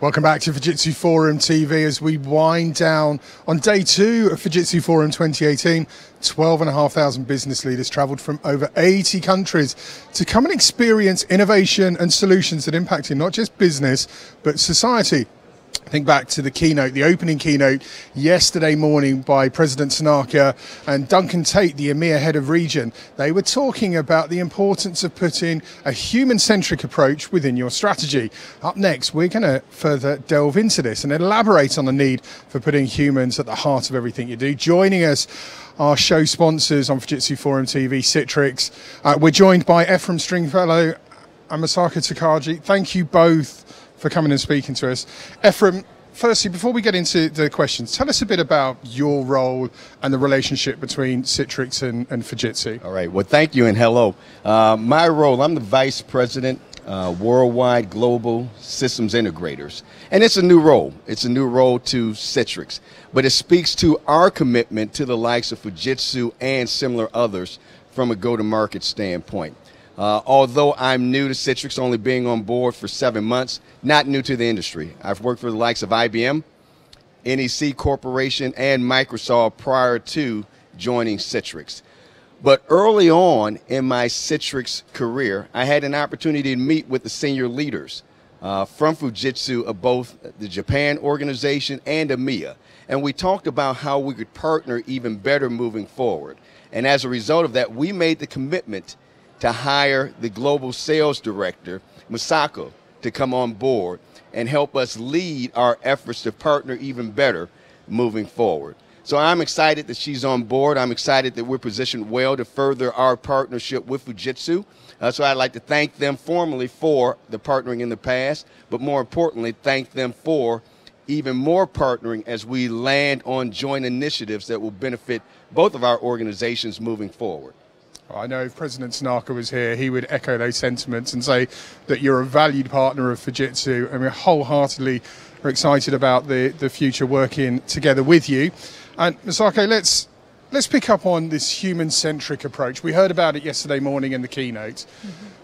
Welcome back to Fujitsu Forum TV as we wind down on day 2 of Fujitsu Forum 2018. 12,500 business leaders travelled from over 80 countries to come and experience innovation and solutions that impacted not just business, but society. Think back to the keynote, the opening keynote yesterday morning by President Tanaka and Duncan Tate, the EMEA head of region. They were talking about the importance of putting a human-centric approach within your strategy. Up next, we're going to further delve into this and elaborate on the need for putting humans at the heart of everything you do. Joining us, our show sponsors on Fujitsu Forum TV, Citrix. We're joined by Ephraim Stringfellow and Masako Takagi. Thank you both for coming and speaking to us. Ephraim, firstly, before we get into the questions, tell us a bit about your role and the relationship between Citrix and Fujitsu. All right, well, thank you and hello. My role, I'm the Vice President, Worldwide Global Systems Integrators. And it's a new role. It's a new role to Citrix. But it speaks to our commitment to the likes of Fujitsu and similar others from a go-to-market standpoint. Although I'm new to Citrix, only being on board for 7 months, not new to the industry. I've worked for the likes of IBM, NEC Corporation, and Microsoft prior to joining Citrix. But early on in my Citrix career, I had an opportunity to meet with the senior leaders from Fujitsu of both the Japan organization and EMEA. And we talked about how we could partner even better moving forward. And as a result of that, we made the commitment to hire the global sales director, Masako, to come on board and help us lead our efforts to partner even better moving forward. So I'm excited that she's on board. I'm excited that we're positioned well to further our partnership with Fujitsu. So I'd like to thank them formally for the partnering in the past, but more importantly, thank them for even more partnering as we land on joint initiatives that will benefit both of our organizations moving forward. I know if President Tanaka was here, he would echo those sentiments and say that you're a valued partner of Fujitsu, and we're wholeheartedly excited about the future working together with you. And Masako, let's pick up on this human-centric approach. We heard about it yesterday morning in the keynote.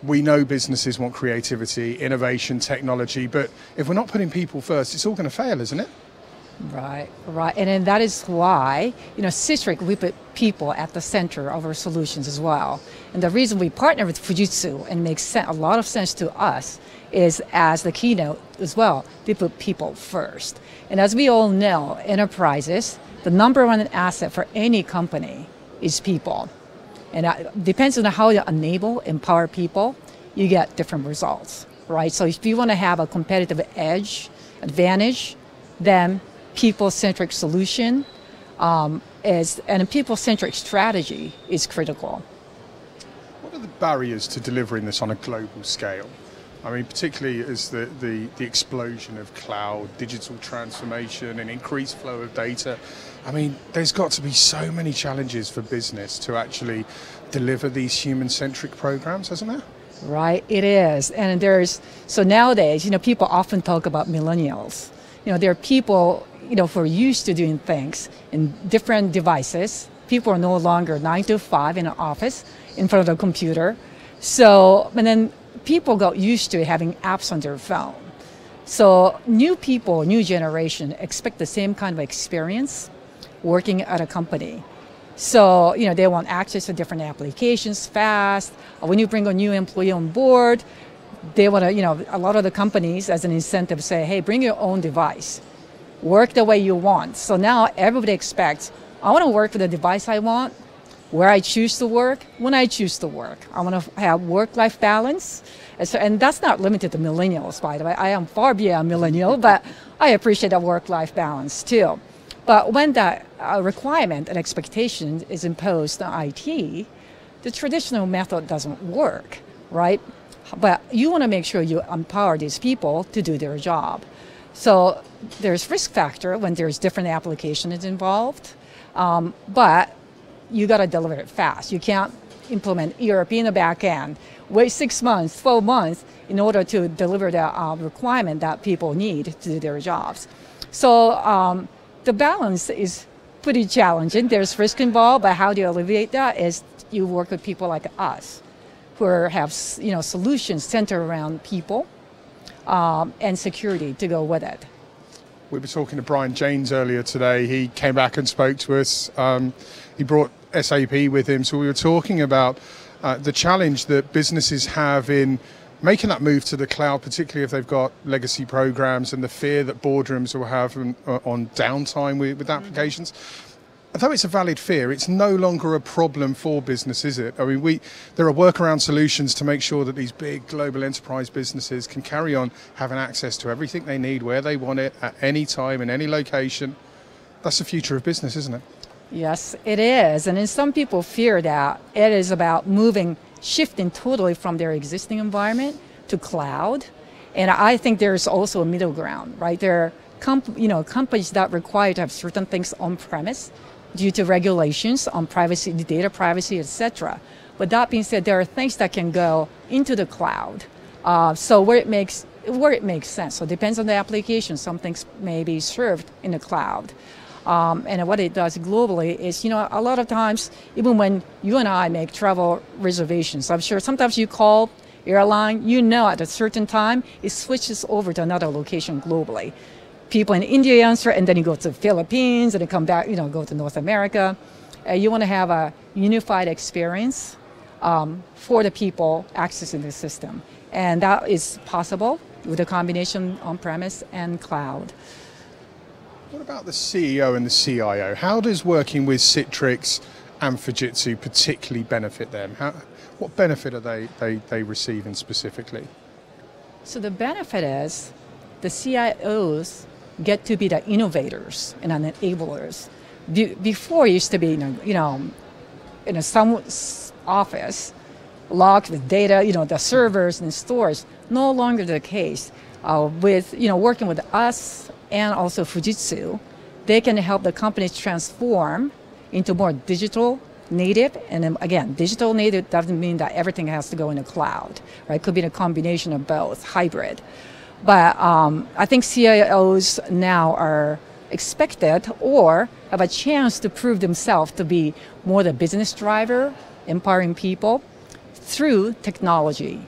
We know businesses want creativity, innovation, technology, but if we're not putting people first, it's all going to fail, isn't it? Right. And then that is why, Citrix, we put people at the center of our solutions as well. And the reason we partner with Fujitsu and makes a lot of sense to us is, as the keynote as well, they put people first. And as we all know, enterprises, the number one asset for any company is people. And it depends on how you enable, empower people, you get different results, right? So if you want to have a competitive advantage, then people-centric solution and a people-centric strategy is critical. What are the barriers to delivering this on a global scale? I mean, particularly as the explosion of cloud, digital transformation and increased flow of data. I mean, there's got to be so many challenges for business to actually deliver these human-centric programs, hasn't there? Right, it is. And so nowadays, people often talk about millennials. There are people, who are used to doing things in different devices. People are no longer 9 to 5 in an office in front of a computer. And then people got used to having apps on their phone. So new people, new generation expect the same kind of experience working at a company. So, they want access to different applications fast. When you bring a new employee on board, they want to, a lot of the companies as an incentive say, hey, bring your own device. Work the way you want. So now everybody expects, I want to work with the device I want, where I choose to work, when I choose to work. I want to have work-life balance. And that's not limited to millennials, by the way. I am far beyond millennial, but I appreciate that work-life balance too. But when that requirement and expectation is imposed on IT, the traditional method doesn't work, right? But you want to make sure you empower these people to do their job. So there's risk factor when there's different applications involved, but you got to deliver it fast. You can't implement ERP in the back end, wait 6 months, 12 months in order to deliver the requirement that people need to do their jobs. So the balance is pretty challenging. There's risk involved, but how do you alleviate that is you work with people like us who have solutions centered around people, and security to go with it. We were talking to Brian Janes earlier today. He came back and spoke to us. He brought SAP with him. So we were talking about the challenge that businesses have in making that move to the cloud, particularly if they've got legacy programs, and the fear that boardrooms will have on downtime with applications. Though it's a valid fear, it's no longer a problem for business, is it? I mean, there are workaround solutions to make sure that these big global enterprise businesses can carry on having access to everything they need, where they want it, at any time, in any location. That's the future of business, isn't it? Yes, it is. And then some people fear that it is about shifting totally from their existing environment to cloud. And I think there's also a middle ground, right? There are companies that require to have certain things on-premise due to regulations on privacy, data privacy, etc. But that being said, there are things that can go into the cloud. So where it makes sense. So it depends on the application. Some things may be served in the cloud. And what it does globally is, a lot of times, even when you and I make travel reservations, I'm sure sometimes you call airline, at a certain time, it switches over to another location globally. People in India answer, and then you go to the Philippines, and then come back, go to North America. You want to have a unified experience for the people accessing the system. And that is possible with a combination on-premise and cloud. What about the CEO and the CIO? How does working with Citrix and Fujitsu particularly benefit them? What benefit are they receiving specifically? So the benefit is the CIOs get to be the innovators and enablers. Before, it used to be, in some office, locked with data, the servers and stores. No longer the case. With, working with us and also Fujitsu, they can help the companies transform into more digital native. And then again, digital native doesn't mean that everything has to go in the cloud, right? It could be a combination of both, hybrid. But I think CIOs now are expected or have a chance to prove themselves to be more the business driver, empowering people through technology.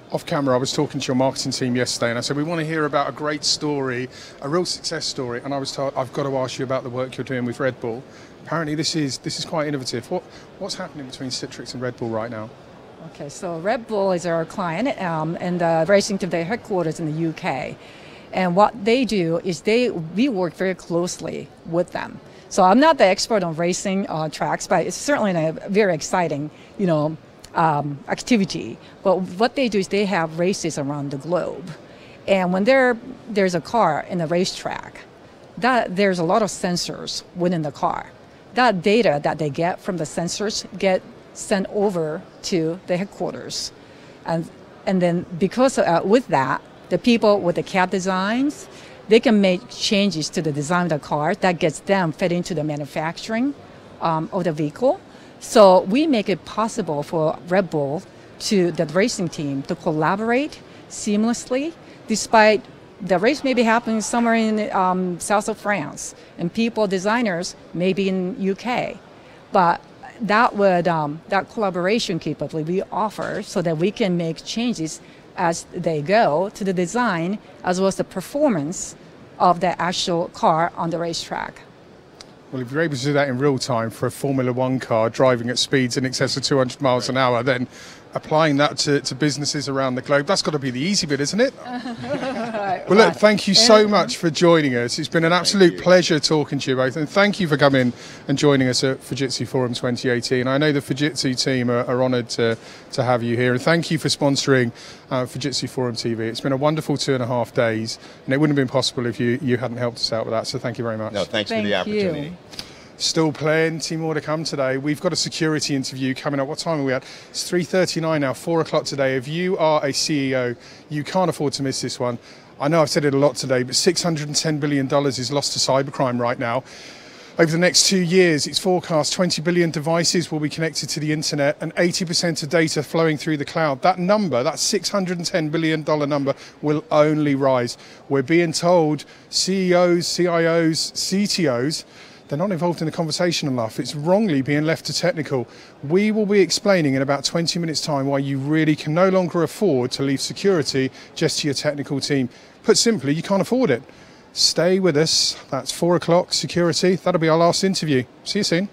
Off camera, I was talking to your marketing team yesterday, and I said, we want to hear about a great story, a real success story. And I was told, I've got to ask you about the work you're doing with Red Bull. Apparently, this is quite innovative. What's happening between Citrix and Red Bull right now? Okay, so Red Bull is our client, and the racing team, their headquarters in the UK. And what they do is we work very closely with them. So I'm not the expert on racing tracks, but it's certainly a very exciting, activity. But what they do is they have races around the globe. And when there's a car in a racetrack, there's a lot of sensors within the car. That data that they get from the sensors get sent over to the headquarters. And then because with that, the people with the CAD designs, they can make changes to the design of the car that gets them fed into the manufacturing of the vehicle. So we make it possible for Red Bull the racing team to collaborate seamlessly, despite the race may be happening somewhere in south of France, and designers may be in UK. But that collaboration capability we offer so that we can make changes as they go to the design as well as the performance of the actual car on the racetrack. Well, if you're able to do that in real time for a Formula One car driving at speeds in excess of 200 miles an hour, then applying that to businesses around the globe, that's got to be the easy bit, isn't it? Well, look, thank you so much for joining us. It's been an absolute pleasure talking to you both, and thank you for coming and joining us at Fujitsu Forum 2018. I know the Fujitsu team are honoured to have you here, and thank you for sponsoring Fujitsu Forum TV. It's been a wonderful 2.5 days, and it wouldn't have been possible if you hadn't helped us out with that, so thank you very much. No, thanks for the opportunity. Still plenty more to come today. We've got a security interview coming up. What time are we at? It's 3:39 now, 4 o'clock today. If you are a CEO, you can't afford to miss this one. I know I've said it a lot today, but $610 billion is lost to cybercrime right now. Over the next 2 years, it's forecast 20 billion devices will be connected to the internet and 80% of data flowing through the cloud. That number, that $610 billion number, will only rise. We're being told CEOs, CIOs, CTOs, they're not involved in the conversation enough. It's wrongly being left to technical. We will be explaining in about 20 minutes' time why you really can no longer afford to leave security just to your technical team. Put simply, you can't afford it. Stay with us. That's 4 o'clock, security. That'll be our last interview. See you soon.